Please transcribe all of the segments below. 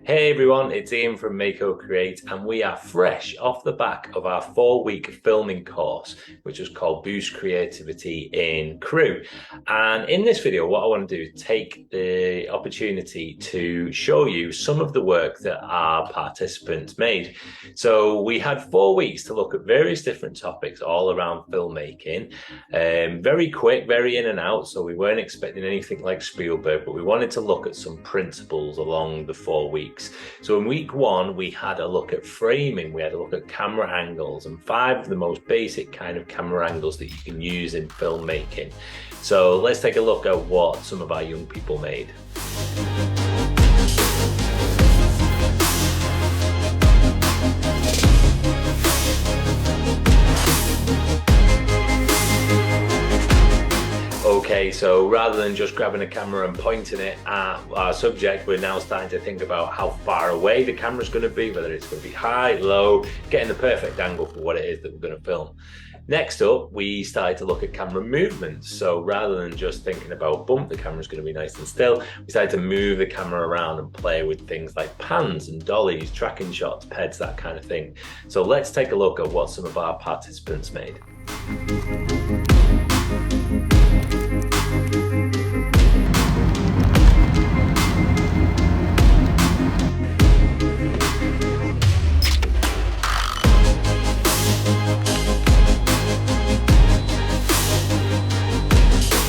Hey everyone, it's Ian from Mako Create, and we are fresh off the back of our 4-week filming course, which was called Boost Creativity in Crewe. And in this video, what I want to do is take the opportunity to show you some of the work that our participants made. So we had 4 weeks to look at various different topics all around filmmaking. Very quick, very in and out, so we weren't expecting anything like Spielberg, but we wanted to look at some principles along the 4 weeks. So in week 1, we had a look at framing, we had a look at camera angles, and 5 of the most basic kind of camera angles that you can use in filmmaking. So let's take a look at what some of our young people made. Okay, so rather than just grabbing a camera and pointing it at our subject, we're now starting to think about how far away the camera's going to be, whether it's going to be high, low, getting the perfect angle for what it is that we're going to film. Next up, we started to look at camera movements. So rather than just thinking about bump, the camera's going to be nice and still, we started to move the camera around and play with things like pans and dollies, tracking shots, peds, that kind of thing. So let's take a look at what some of our participants made.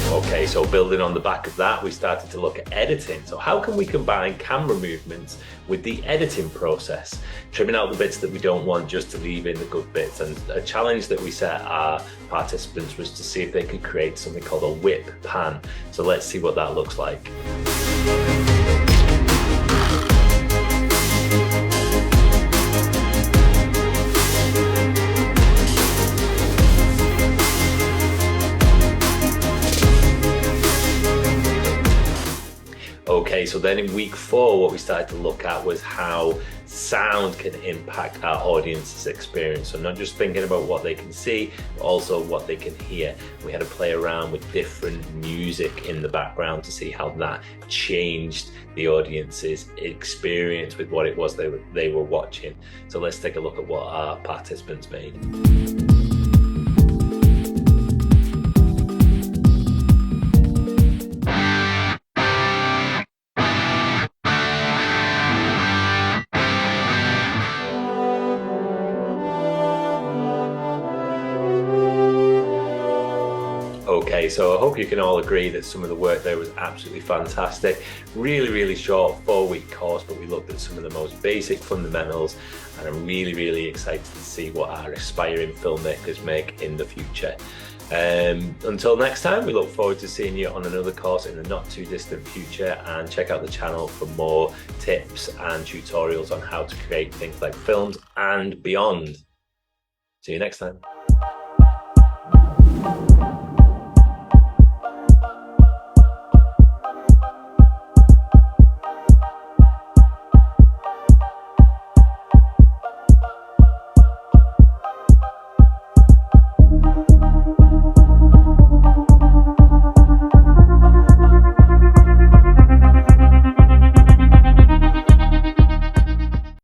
Okay, so building on the back of that, we started to look at editing. So how can we combine camera movements with the editing process? Trimming out the bits that we don't want just to leave in the good bits. And a challenge that we set our participants was to see if they could create something called a whip pan. So let's see what that looks like. Okay, so then in week 4, what we started to look at was how sound can impact our audience's experience. So not just thinking about what they can see, but also what they can hear. We had to play around with different music in the background to see how that changed the audience's experience with what it was they were watching. So let's take a look at what our participants made. Okay, so I hope you can all agree that some of the work there was absolutely fantastic. Really short 4-week course, but we looked at some of the most basic fundamentals, and I'm really excited to see what our aspiring filmmakers make in the future. Until next time, we look forward to seeing you on another course in the not too distant future, and check out the channel for more tips and tutorials on how to create things like films and beyond. See you next time.